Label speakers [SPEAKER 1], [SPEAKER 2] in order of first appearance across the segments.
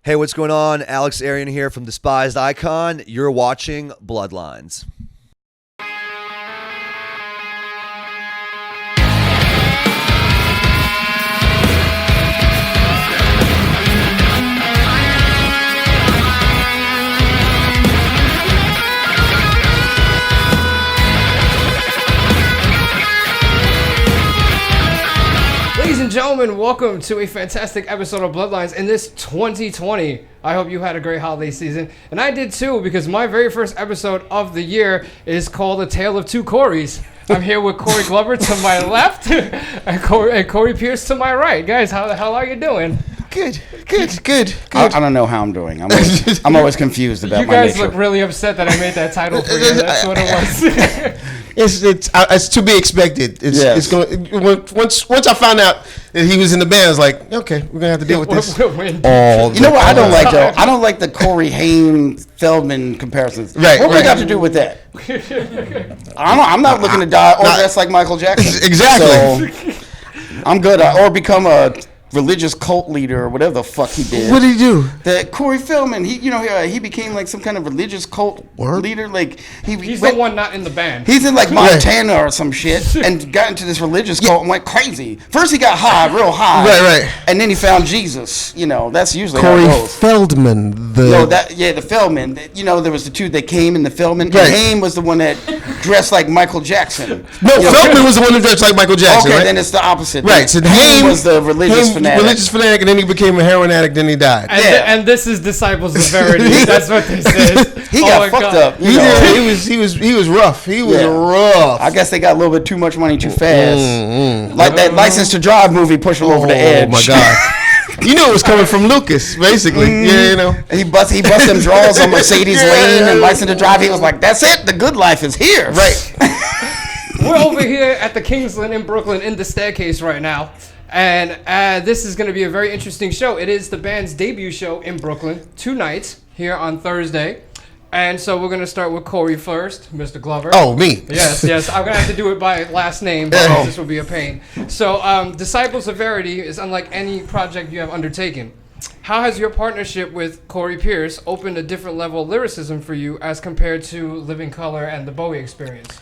[SPEAKER 1] Hey, what's going on? Alex Arian here from Despised Icon. You're watching Bloodlines.
[SPEAKER 2] Ladies and gentlemen, welcome to a fantastic episode of Bloodlines in this 2020. I hope you had a great holiday season, and I did too, because my very first episode of the year is called A Tale of Two Corys. I'm here with Corey Glover to my left and Corey Pierce to my right. Guys, how the hell are you doing?
[SPEAKER 3] Good.
[SPEAKER 4] I don't know how I'm doing. I'm always confused about
[SPEAKER 2] You
[SPEAKER 4] my
[SPEAKER 2] guys
[SPEAKER 4] nature.
[SPEAKER 2] look really upset that I made that title for you. That's what it was.
[SPEAKER 3] It's to be expected. It's going. Once I found out that he was in the band, I was like, okay, we're gonna have to deal with this.
[SPEAKER 4] You know what I don't like though? I don't like the Corey Haim Feldman comparisons.
[SPEAKER 3] Right,
[SPEAKER 4] What we
[SPEAKER 3] right.
[SPEAKER 4] got to do with that? I'm not looking to die or dress like Michael Jackson.
[SPEAKER 3] Exactly.
[SPEAKER 4] So, I'm good. Or become a religious cult leader or whatever the fuck he did.
[SPEAKER 3] What did he do?
[SPEAKER 4] That Corey Feldman, he became like some kind of religious cult leader. Like
[SPEAKER 2] He's the one not in the band.
[SPEAKER 4] He's in like Montana or some shit and got into this religious cult and went crazy. First he got high, real high.
[SPEAKER 3] Right.
[SPEAKER 4] And then he found Jesus. You know, that's usually
[SPEAKER 3] Corey
[SPEAKER 4] how it goes.
[SPEAKER 3] Feldman.
[SPEAKER 4] The Feldman. You know, there was the two that came in the Feldman.
[SPEAKER 3] Right.
[SPEAKER 4] And Haim was the one that dressed like Michael Jackson.
[SPEAKER 3] No, Feldman was the one who dressed like Michael Jackson.
[SPEAKER 4] Okay,
[SPEAKER 3] right?
[SPEAKER 4] then it's the opposite.
[SPEAKER 3] Right. So
[SPEAKER 4] Haim was the religious fanatic.
[SPEAKER 3] And then he became a heroin addict. Then he died.
[SPEAKER 2] And this is Disciples of Verity. That's what this is.
[SPEAKER 4] He got fucked up.
[SPEAKER 3] He was rough. He was rough.
[SPEAKER 4] I guess they got a little bit too much money too fast. Like that License to Drive movie pushed him over the edge.
[SPEAKER 3] Oh my god. You knew it was coming from Lucas, basically. Yeah, you know.
[SPEAKER 4] And he bust them draws on Mercedes Lane and License to Drive. He was like, "That's it. The good life is here."
[SPEAKER 3] Right.
[SPEAKER 2] We're over here at the Kingsland in Brooklyn in the staircase right now. And this is going to be a very interesting show. It is the band's debut show in Brooklyn tonight, here on Thursday. And so we're going to start with Corey first, Mr. Glover.
[SPEAKER 3] Oh, me.
[SPEAKER 2] Yes. I'm going to have to do it by last name, because this will be a pain. So Disciples of Verity is unlike any project you have undertaken. How has your partnership with Corey Pierce opened a different level of lyricism for you as compared to Living Colour and the Bowie Experience?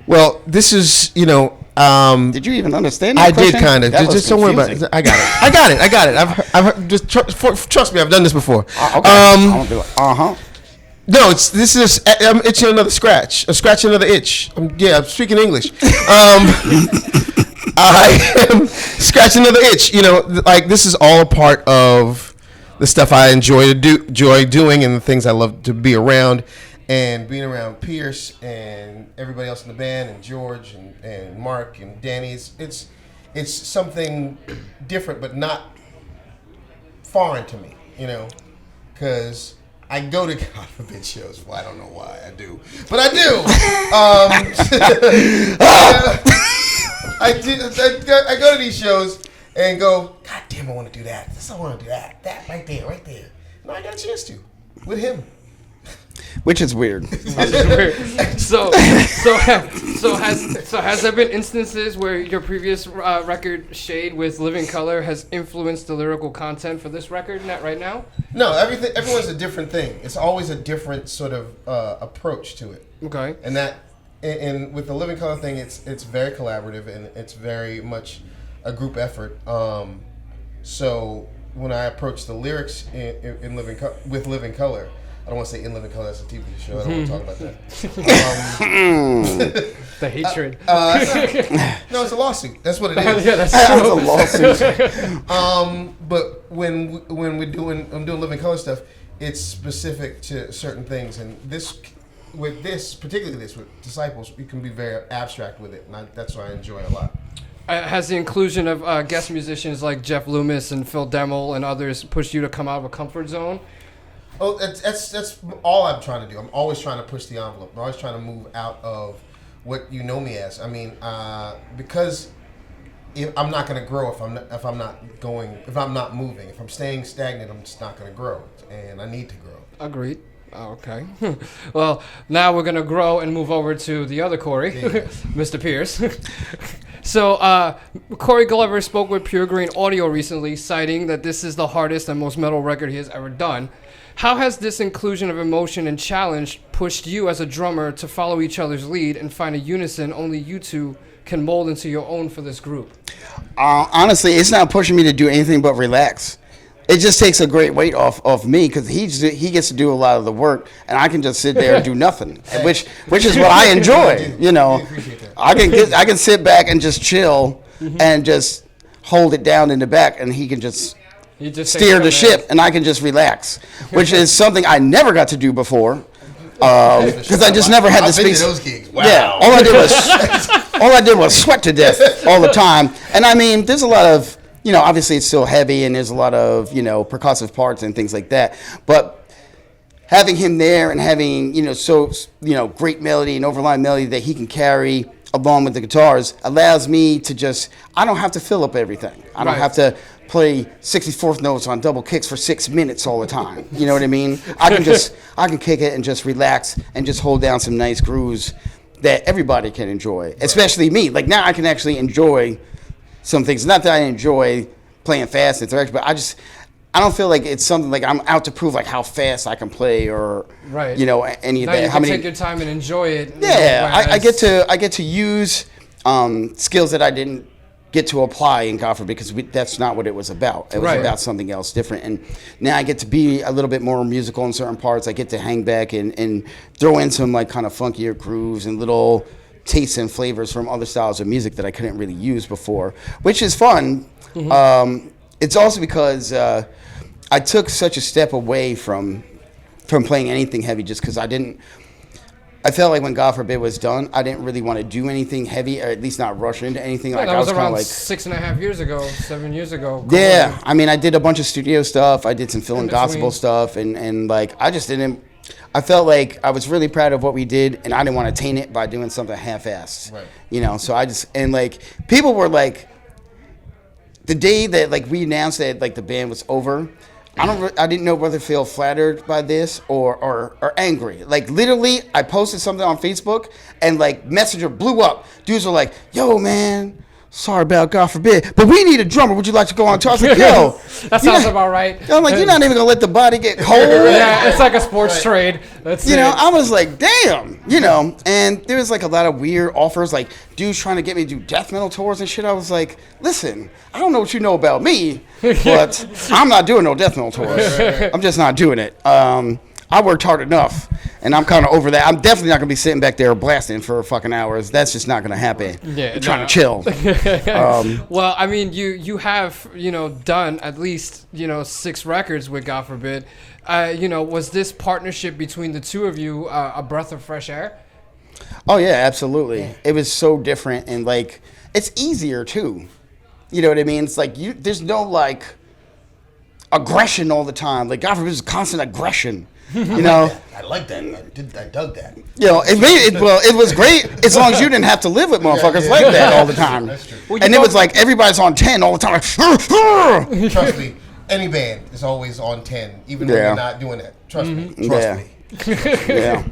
[SPEAKER 3] Well, this is,
[SPEAKER 4] Did you even understand that
[SPEAKER 3] I
[SPEAKER 4] question?
[SPEAKER 3] did kind of. Just don't worry about it. I got it. I've heard, just trust me. I've done this before.
[SPEAKER 4] Okay. I won't do it.
[SPEAKER 3] No, this is I'm itching another scratch. Scratching another itch. I'm speaking English. I am scratching another itch. Like this is all a part of the stuff I enjoy doing and the things I love to be around. And being around Pierce and everybody else in the band and George and Mark and Danny, it's something different, but not foreign to me, because I go to God forbid shows. Well, I don't know why I do, but I do. I go to these shows and go, God damn, I want to do that. I want to do that. That right there. No, I got a chance to with him.
[SPEAKER 4] Which is weird.
[SPEAKER 2] So has there been instances where your previous record, Shade with Living Colour, has influenced the lyrical content for this record right now?
[SPEAKER 3] No, everyone's a different thing. It's always a different sort of approach to it.
[SPEAKER 2] Okay.
[SPEAKER 3] And with the Living Colour thing, it's very collaborative and it's very much a group effort. So when I approach the lyrics in Living Colour, I don't want to say in Living Colour, that's a TV show. I don't want to talk about that.
[SPEAKER 2] The hatred.
[SPEAKER 3] No, it's a lawsuit. That's what it is.
[SPEAKER 2] Yeah, that's true.
[SPEAKER 4] It's a lawsuit.
[SPEAKER 3] But when I'm doing Living Colour stuff, it's specific to certain things. And particularly with Disciples, you can be very abstract with it. And that's what I enjoy a lot.
[SPEAKER 2] Has the inclusion of guest musicians like Jeff Loomis and Phil Demmel and others pushed you to come out of a comfort zone?
[SPEAKER 3] Oh, that's all I'm trying to do. I'm always trying to push the envelope. I'm always trying to move out of what you know me as. I mean, because I'm not going to grow if I'm not moving. If I'm staying stagnant, I'm just not going to grow, and I need to grow.
[SPEAKER 2] Agreed. Okay. Well, now we're going to grow and move over to the other Corey, Mr. Pierce. So, Corey Glover spoke with Pure Green Audio recently, citing that this is the hardest and most metal record he has ever done. How has this inclusion of emotion and challenge pushed you as a drummer to follow each other's lead and find a unison only you two can mold into your own for this group?
[SPEAKER 4] Honestly, it's not pushing me to do anything but relax. It just takes a great weight off me because he gets to do a lot of the work, and I can just sit there and do nothing, which is what I enjoy. You know, I can sit back and just chill and just hold it down in the back, and he can just steer the ship, and I can just relax, which is something I never got to do before because I just never had the space.
[SPEAKER 3] Those gigs. Wow.
[SPEAKER 4] Yeah, all I did was sweat to death all the time, and I mean, there's a lot of. You know, obviously it's still heavy and there's a lot of, you know, percussive parts and things like that. But having him there and having, you know, great melody and overlying melody that he can carry along with the guitars allows me to just, I don't have to fill up everything. I don't have to play 64th notes on double kicks for 6 minutes all the time. You know what I mean? I can kick it and just relax and just hold down some nice grooves that everybody can enjoy, especially me. Like now I can actually enjoy some things. Not that I enjoy playing fast and direct, but I don't feel like it's something like I'm out to prove like how fast I can play or you know any of
[SPEAKER 2] now
[SPEAKER 4] that.
[SPEAKER 2] You can take your time and enjoy it.
[SPEAKER 4] Yeah, I get to use skills that I didn't get to apply in Gotford because that's not what it was about. It was about something else different. And now I get to be a little bit more musical in certain parts. I get to hang back and throw in some like kind of funkier grooves and little tastes and flavors from other styles of music that I couldn't really use before, which is fun. It's also because I took such a step away from playing anything heavy just because I felt like when God Forbid was done, I didn't really want to do anything heavy, or at least not rush into anything.
[SPEAKER 2] Yeah,
[SPEAKER 4] like
[SPEAKER 2] that
[SPEAKER 4] I
[SPEAKER 2] was
[SPEAKER 4] was
[SPEAKER 2] around
[SPEAKER 4] like
[SPEAKER 2] 6.5 years ago, 7 years ago.
[SPEAKER 4] Yeah, I mean, I did a bunch of studio stuff. I did some film and gospel
[SPEAKER 2] between.
[SPEAKER 4] stuff, and like I just didn't. I felt like I was really proud of what we did, and I didn't want to taint it by doing something half-assed. Right. You know, so like people were like, the day that like we announced that like the band was over, I didn't know whether to feel flattered by this or angry. Like literally, I posted something on Facebook, and like Messenger blew up. Dudes were like, "Yo, man. Sorry about God Forbid, but we need a drummer. Would you like to go on tour?" I was like, "Yo,
[SPEAKER 2] that sounds about right."
[SPEAKER 4] I'm like, "You're not even gonna let the body get cold."
[SPEAKER 2] Yeah, it's like a sports trade. That's
[SPEAKER 4] you know, I was like, "Damn," you know. And there was like a lot of weird offers, like dudes trying to get me to do death metal tours and shit. I was like, "Listen, I don't know what you know about me, but I'm not doing no death metal tours. I'm just not doing it." I worked hard enough, and I'm kind of over that. I'm definitely not going to be sitting back there blasting for fucking hours. That's just not going to happen.
[SPEAKER 2] Yeah,
[SPEAKER 4] I'm trying to chill.
[SPEAKER 2] Well, I mean, you have, you know, done at least, you know, 6 records with God Forbid. You know, was this partnership between the two of you a breath of fresh air?
[SPEAKER 4] Oh, yeah, absolutely. It was so different, and, like, it's easier, too. You know what I mean? It's like, there's no, like, aggression all the time. Like, God Forbid is constant aggression. You know,
[SPEAKER 3] I like that. I dug that.
[SPEAKER 4] You know, it was great as long as you didn't have to live with motherfuckers like that all the time.
[SPEAKER 3] That's true.
[SPEAKER 4] Well, and it was like everybody's on 10 all the time. Like,
[SPEAKER 3] Trust me, any band is always on 10, even when you're not doing that. Trust me. Trust me.
[SPEAKER 4] Yeah.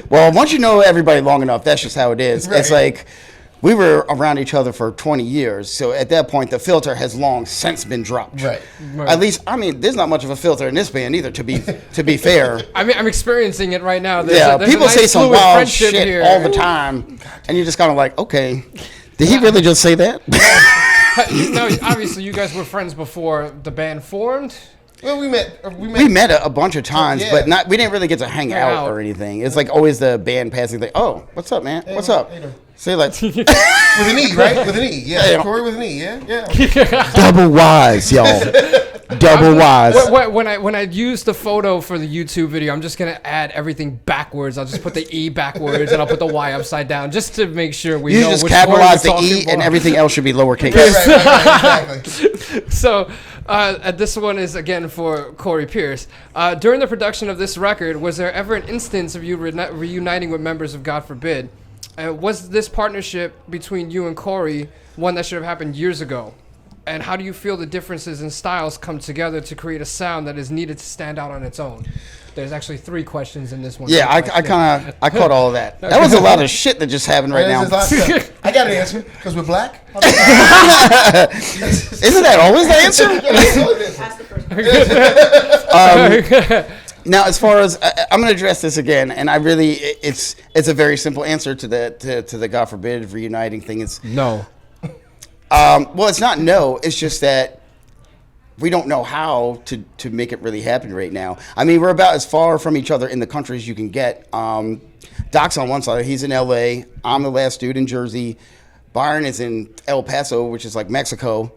[SPEAKER 4] Well, once you know everybody long enough, that's just how it is. Right. It's like we were around each other for 20 years, so at that point, the filter has long since been dropped.
[SPEAKER 3] Right.
[SPEAKER 4] At least, I mean, there's not much of a filter in this band either. To be fair.
[SPEAKER 2] I mean, I'm experiencing it right now.
[SPEAKER 4] There's people say some wild shit here all the time, and you're just kind of like, okay, did he really just say that?
[SPEAKER 2] No, obviously, you guys were friends before the band formed.
[SPEAKER 3] Well, we met
[SPEAKER 4] a bunch of times, but we didn't really get to hang out or anything. It's like always the band passing, like, "Oh, what's up, man? What's up?" Say like
[SPEAKER 3] with an E, right? With an E, yeah. Corey with an E, yeah.
[SPEAKER 4] Double Y's, y'all. Double Y's.
[SPEAKER 2] When I use the photo for the YouTube video, I'm just gonna add everything backwards. I'll just put the E backwards and I'll put the Y upside down, just to make sure we know
[SPEAKER 4] just
[SPEAKER 2] which
[SPEAKER 4] capitalize the E and everything else should be lowercase.
[SPEAKER 3] Right, exactly.
[SPEAKER 2] So this one is again for Corey Pierce. During the production of this record, was there ever an instance of you reuniting with members of God Forbid? Was this partnership between you and Corey one that should have happened years ago? And how do you feel the differences in styles come together to create a sound that is needed to stand out on its own? There's actually 3 questions in this one.
[SPEAKER 4] Yeah, I caught all of that. That was a lot of shit that just happened right now.
[SPEAKER 3] I got an answer because we're black.
[SPEAKER 4] Isn't that always the answer?
[SPEAKER 5] That's the first one.
[SPEAKER 4] Now, as far as I'm going to address this again, and I really, it's a very simple answer to the God forbid reuniting thing. It's
[SPEAKER 2] No.
[SPEAKER 4] well, it's not no. It's just that we don't know how to make it really happen right now. I mean, we're about as far from each other in the country as you can get. Doc's on one side; he's in L.A. I'm the last dude in Jersey. Byron is in El Paso, which is like Mexico.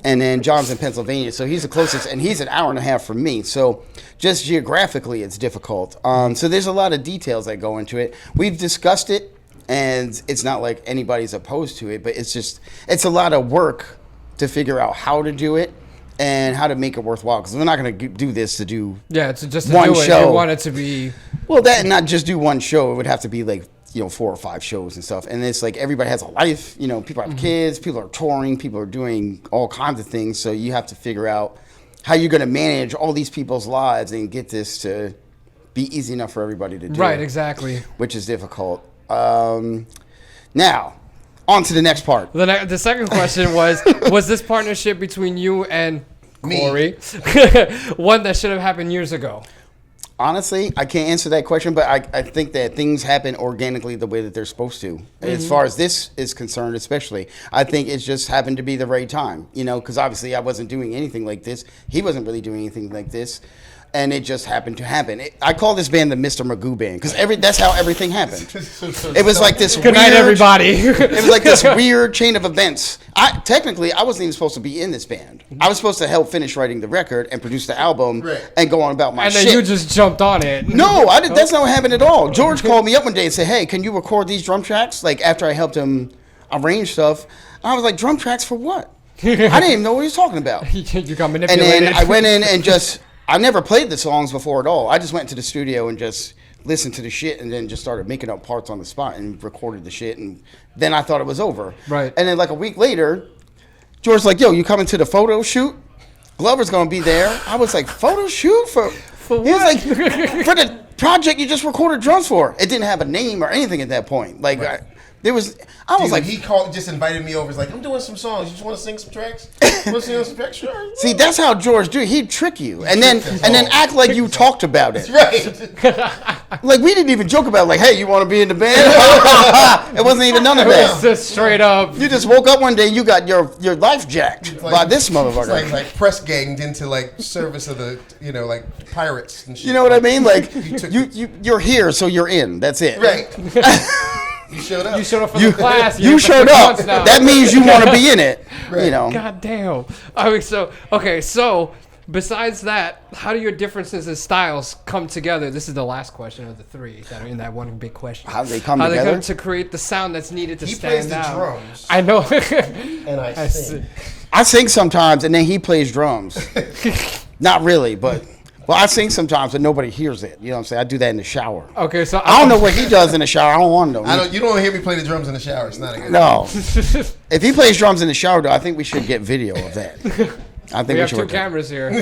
[SPEAKER 4] And then John's in Pennsylvania, so he's the closest, and he's an hour and a half from me. So just geographically, it's difficult. So there's a lot of details that go into it. We've discussed it, and it's not like anybody's opposed to it, but it's a lot of work to figure out how to do it and how to make it worthwhile. Because we're not going to do this to do
[SPEAKER 2] It's just to
[SPEAKER 4] one
[SPEAKER 2] do it.
[SPEAKER 4] show.
[SPEAKER 2] You want it to be.
[SPEAKER 4] Well, that and not just do one show. It would have to be like 4 or 5 shows and stuff. And it's like everybody has a life. People have kids. People are touring. People are doing all kinds of things. So you have to figure out how you're going to manage all these people's lives and get this to be easy enough for everybody to do.
[SPEAKER 2] Right, exactly.
[SPEAKER 4] Which is difficult. Now, on to the next part.
[SPEAKER 2] The second question was this partnership between you and Corey one that should have happened years ago?
[SPEAKER 4] Honestly, I can't answer that question, but I think that things happen organically the way that they're supposed to. As far as this is concerned, especially, I think it's just happened to be the right time. Because obviously I wasn't doing anything like this. He wasn't really doing anything like this. And it just happened to happen. I call this band the Mr. Magoo Band because that's how everything happened. It was like this
[SPEAKER 2] Good night, everybody.
[SPEAKER 4] It was like this weird chain of events. Technically, I wasn't even supposed to be in this band. I was supposed to help finish writing the record and produce the album and go on about my shit.
[SPEAKER 2] And then you just jumped on it.
[SPEAKER 4] No, I did. That's not what happened at all. George called me up one day and said, "Hey, can you record these drum tracks?" Like after I helped him arrange stuff, I was like, "Drum tracks for what?" I didn't even know what he was talking about.
[SPEAKER 2] You got
[SPEAKER 4] And
[SPEAKER 2] manipulated.
[SPEAKER 4] then I went in and I never played the songs before at all. I just went to the studio and just listened to the shit and then just started making up parts on the spot and recorded the shit. And then I thought it was over.
[SPEAKER 2] Right.
[SPEAKER 4] And then like a week later, George's like, "Yo, you coming to the photo shoot? Glover's going to be there." I was like, "Photo shoot? For
[SPEAKER 2] what?"
[SPEAKER 4] He was like, "For the project you just recorded drums for." It didn't have a name or anything at that point. Like,
[SPEAKER 3] Right.
[SPEAKER 4] I was like,
[SPEAKER 3] he just invited me over. He's like, "I'm doing some songs. You just want to sing some tracks? You want to sing some tracks? Sure."
[SPEAKER 4] see, that's how George do it. He'd trick you and then act like you talked about it.
[SPEAKER 3] Right.
[SPEAKER 4] Like we didn't even joke about it, like, "Hey, you want to be in the band?" It wasn't even none of
[SPEAKER 2] It was
[SPEAKER 4] that.
[SPEAKER 2] just straight up.
[SPEAKER 4] You just woke up one day and you got your life jacked by this motherfucker.
[SPEAKER 3] It's like press ganged into like service of the like pirates and shit.
[SPEAKER 4] You know what I mean? Like
[SPEAKER 3] took-
[SPEAKER 4] you're here, so you're in. That's it.
[SPEAKER 3] Right. You showed up.
[SPEAKER 2] You showed up for the class.
[SPEAKER 4] You
[SPEAKER 2] You're for
[SPEAKER 4] showed
[SPEAKER 2] 6
[SPEAKER 4] up.
[SPEAKER 2] months now.
[SPEAKER 4] That means you want to be in it.
[SPEAKER 3] Right.
[SPEAKER 2] God damn. I mean, so besides that, how do your differences in styles come together? This is the last question of the 3 that are in that one big question.
[SPEAKER 4] How do they come
[SPEAKER 2] How
[SPEAKER 4] together?
[SPEAKER 2] they come to create the sound that's needed to
[SPEAKER 3] He
[SPEAKER 2] stand
[SPEAKER 3] plays the
[SPEAKER 2] out.
[SPEAKER 3] drums.
[SPEAKER 2] I know.
[SPEAKER 3] And I sing.
[SPEAKER 4] I sing sometimes, and then he plays drums. Not really, but I sing sometimes, and nobody hears it. You know what I'm saying? I do that in the shower.
[SPEAKER 2] Okay, so
[SPEAKER 4] I don't know what he does in the shower. I don't want to know.
[SPEAKER 3] You don't hear me play the drums in the shower. It's not a good.
[SPEAKER 4] No. If he plays drums in the shower, though, I think we should get video of that. I think
[SPEAKER 2] We have
[SPEAKER 4] should
[SPEAKER 2] 2
[SPEAKER 4] work that.
[SPEAKER 2] cameras here.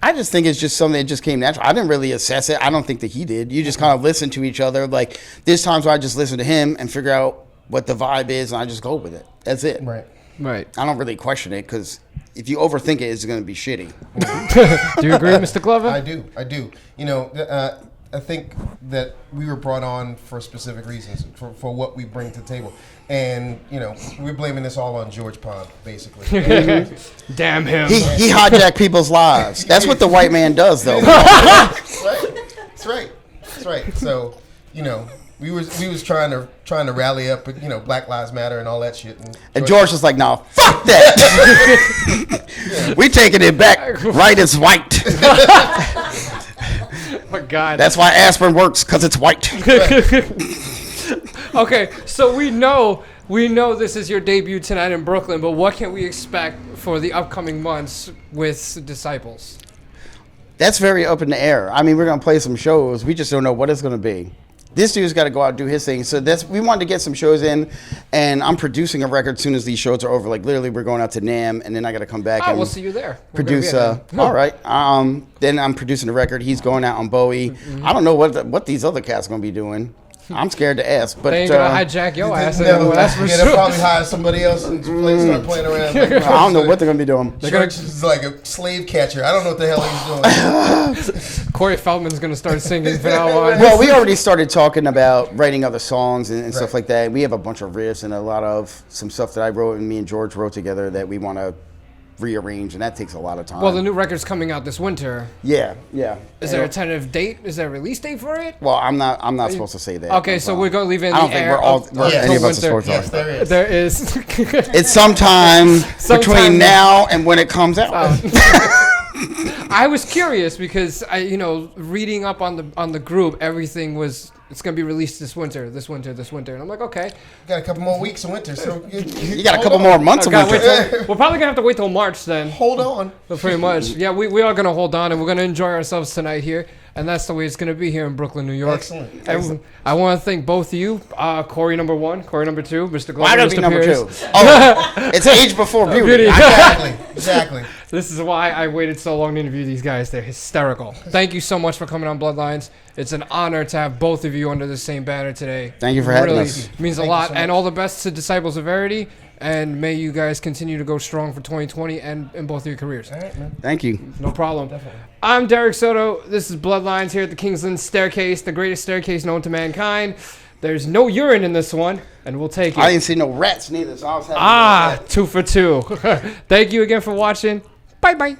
[SPEAKER 4] I just think it's just something that just came natural. I didn't really assess it. I don't think that he did. You just kind of listen to each other. Like, there's times where I just listen to him and figure out what the vibe is, and I just go with it. That's it.
[SPEAKER 3] Right.
[SPEAKER 2] Right.
[SPEAKER 4] I don't really question it, because if you overthink it, it's going to be shitty.
[SPEAKER 2] Do you agree, Mr. Glover?
[SPEAKER 3] I do. I think that we were brought on for specific reasons, for what we bring to the table. And, we're blaming this all on George Pond, basically.
[SPEAKER 2] Damn him.
[SPEAKER 4] He hijacked people's lives. That's what the white man does, though.
[SPEAKER 3] That's right. That's right. So, we was trying to rally up, Black Lives Matter and all that shit.
[SPEAKER 4] And George was like, "No, fuck that. We taking it back. Right is white.
[SPEAKER 2] Oh my God.
[SPEAKER 4] That's why aspirin works, because it's white."
[SPEAKER 2] Okay, so we know this is your debut tonight in Brooklyn, but what can we expect for the upcoming months with Disciples?
[SPEAKER 4] That's very up in the air. I mean, we're going to play some shows. We just don't know what it's going to be. this dude's got to go out and do his thing. So we wanted to get some shows in, and I'm producing a record as soon as these shows are over. Like literally, we're going out to NAMM, and then I got to come back.
[SPEAKER 2] Oh,
[SPEAKER 4] and
[SPEAKER 2] we'll see you there.
[SPEAKER 4] Produce. All right. Then I'm producing a record. He's going out on Bowie. I don't know what these other cats are gonna be doing. I'm scared to ask, but
[SPEAKER 2] they ain't gonna hijack your ass.
[SPEAKER 3] They'll
[SPEAKER 2] That's for
[SPEAKER 3] they'll
[SPEAKER 2] sure.
[SPEAKER 3] probably hire somebody else and start playing around.
[SPEAKER 4] I don't know what they're gonna be doing.
[SPEAKER 3] Church is like a slave catcher. I don't know what the hell he's doing.
[SPEAKER 2] Corey Feldman's gonna start singing from now on.
[SPEAKER 4] Well, we already started talking about writing other songs and stuff like that. We have a bunch of riffs and a lot of some stuff that I wrote and me and George wrote together that we want to rearrange, and that takes a lot of time.
[SPEAKER 2] Well, the new record's coming out this winter.
[SPEAKER 4] Yeah.
[SPEAKER 2] Is there a tentative date? Is there a release date for it?
[SPEAKER 4] Well, I'm not supposed to say that.
[SPEAKER 2] Okay, so we're gonna leave it in
[SPEAKER 4] I don't
[SPEAKER 2] the
[SPEAKER 4] think
[SPEAKER 2] air.
[SPEAKER 4] any of us are supposed to.
[SPEAKER 3] Yes, there is.
[SPEAKER 2] There is.
[SPEAKER 4] It's sometime between now and when it comes out.
[SPEAKER 2] I was curious because reading up on the group, everything was it's gonna be released this winter, and I'm like, okay.
[SPEAKER 3] Got a couple more weeks of winter, so
[SPEAKER 4] You got a couple more months of winter.
[SPEAKER 2] We're probably gonna have to wait till March then.
[SPEAKER 3] Hold on.
[SPEAKER 2] But pretty much, yeah, we are gonna hold on and we're gonna enjoy ourselves tonight here, and that's the way it's gonna be here in Brooklyn, New York.
[SPEAKER 3] Excellent.
[SPEAKER 2] And I want to thank both of you, Corey number 1, Corey number 2, Mr. Glover,
[SPEAKER 4] Why gotta be
[SPEAKER 2] Mr.
[SPEAKER 4] number
[SPEAKER 2] Pierce.
[SPEAKER 4] 2? Oh, it's age before beauty.
[SPEAKER 3] Exactly.
[SPEAKER 2] This is why I waited so long to interview these guys. They're hysterical. Thank you so much for coming on Bloodlines. It's an honor to have both of you under the same banner today.
[SPEAKER 4] Thank you for having us.
[SPEAKER 2] Means a lot. And all the best to Disciples of Verity. And may you guys continue to go strong for 2020 and in both of your careers.
[SPEAKER 3] All right, man.
[SPEAKER 4] Thank you.
[SPEAKER 2] No problem. Definitely. I'm Derek Soto. This is Bloodlines here at the Kingsland Staircase, the greatest staircase known to mankind. There's no urine in this one, and we'll take it.
[SPEAKER 4] I didn't see no rats neither, so I was happy.
[SPEAKER 2] 2 for 2. Thank you again for watching. Bye-bye.